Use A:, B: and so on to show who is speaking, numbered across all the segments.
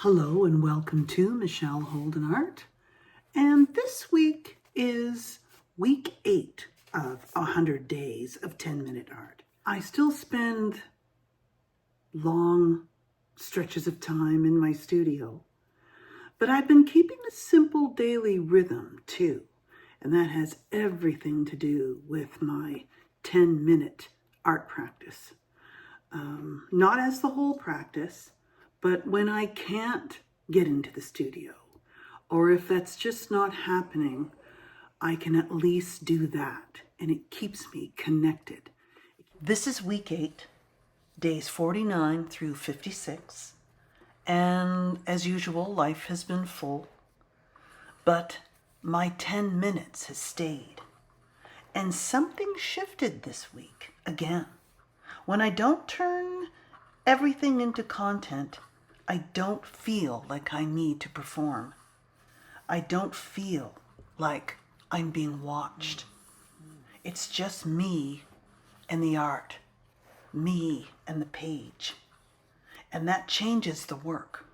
A: Hello and welcome to Michele Holden Art. And this week is week 8 of 100 days of 10-minute art. I still spend long stretches of time in my studio, but I've been keeping a simple daily rhythm too. And that has everything to do with my 10-minute art practice. Not as the whole practice, but when I can't get into the studio, or if that's just not happening, I can at least do that, and it keeps me connected. This is week 8, days 49 through 56, and as usual, life has been full, but my 10 minutes has stayed, and something shifted this week again. When I don't turn everything into content, I don't feel like I need to perform. I don't feel like I'm being watched. It's just me and the art, me and the page. And that changes the work.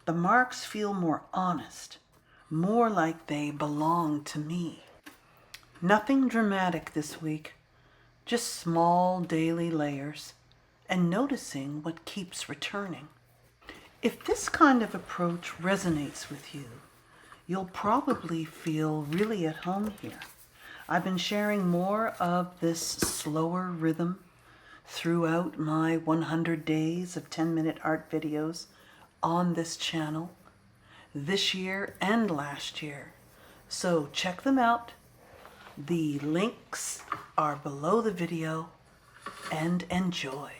A: The marks feel more honest, more like they belong to me. Nothing dramatic this week, just small daily layers and noticing what keeps returning. If this kind of approach resonates with you, you'll probably feel really at home here. I've been sharing more of this slower rhythm throughout my 100 days of 10-minute art videos on this channel this year and last year. So check them out. The links are below the video, and enjoy.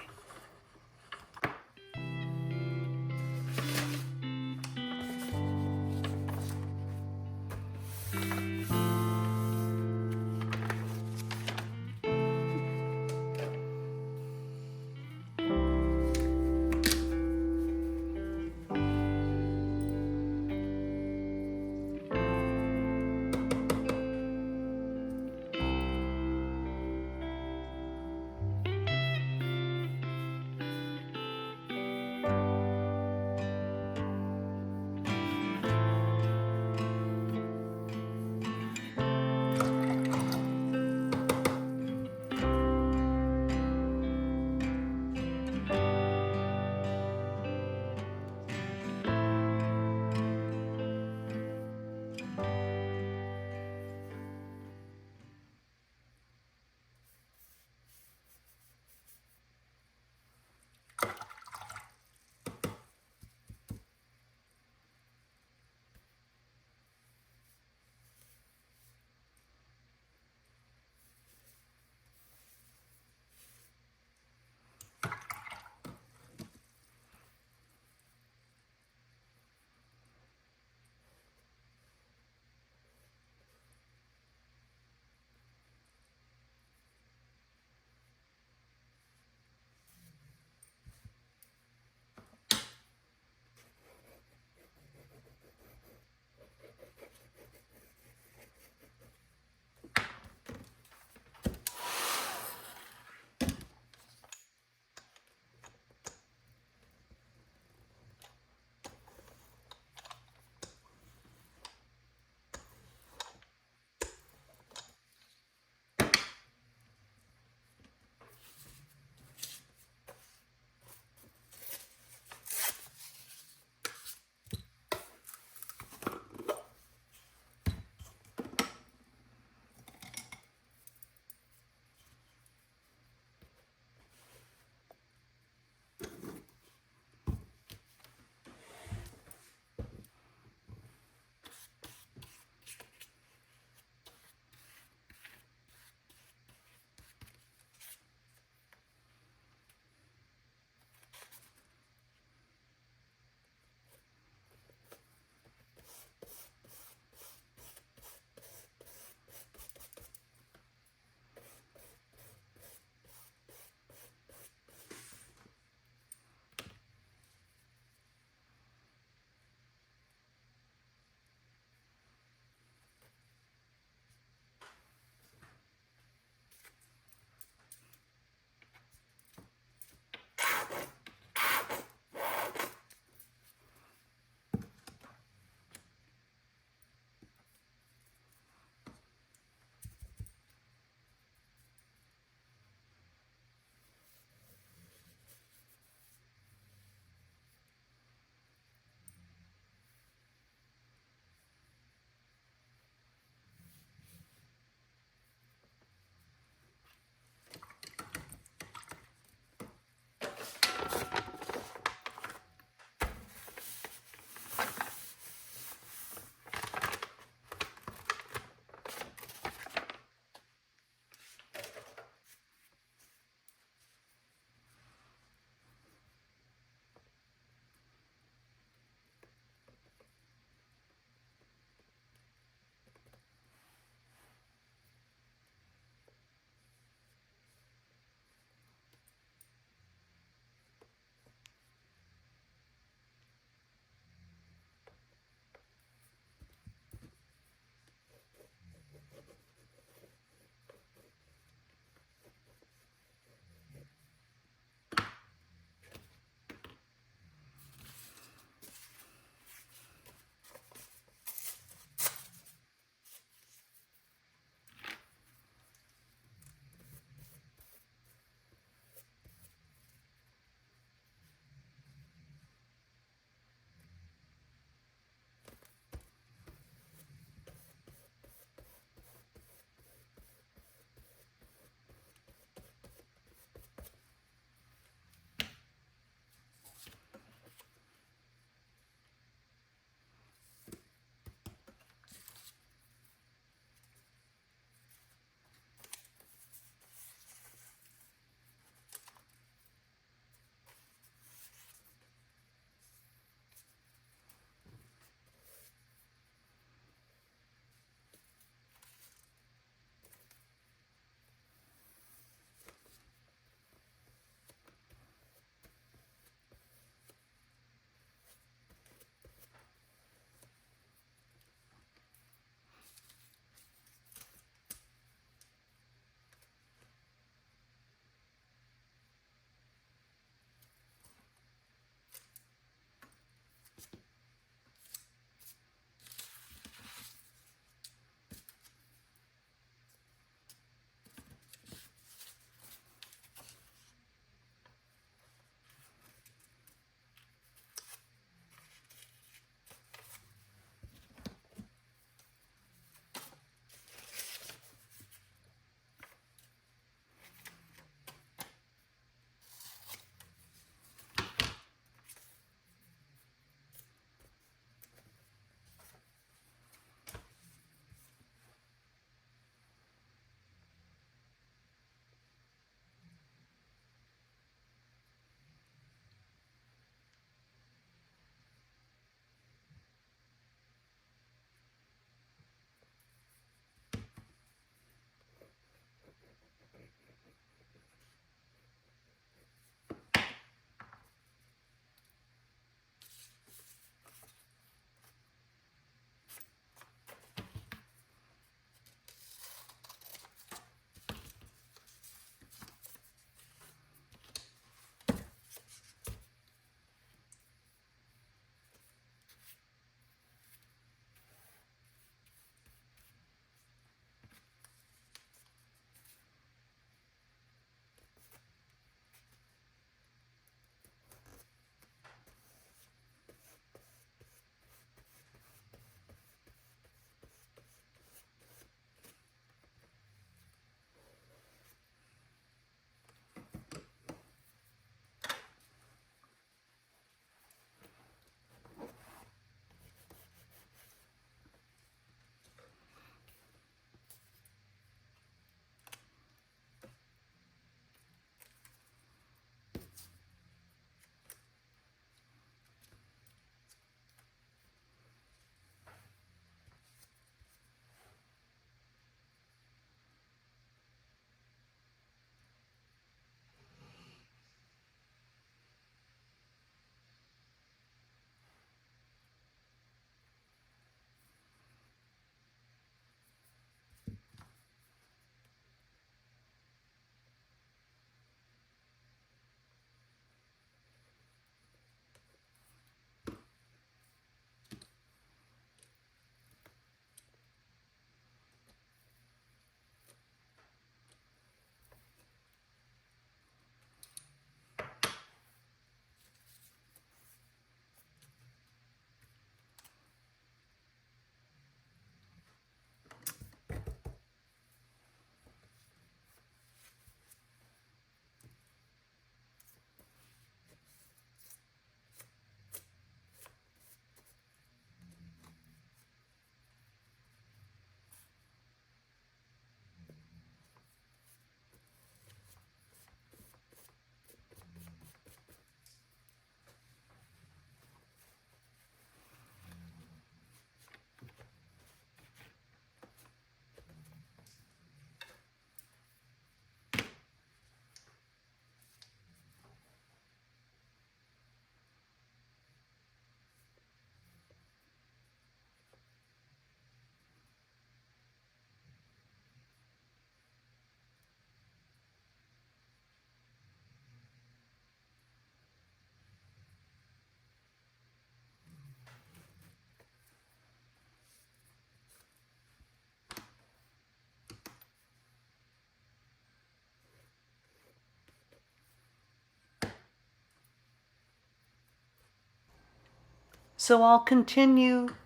A: So I'll continue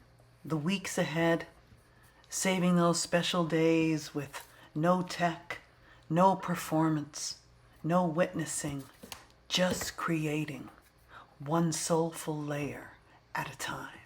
A: the weeks ahead, saving those special days with no tech, no performance, no witnessing, just creating one soulful layer at a time.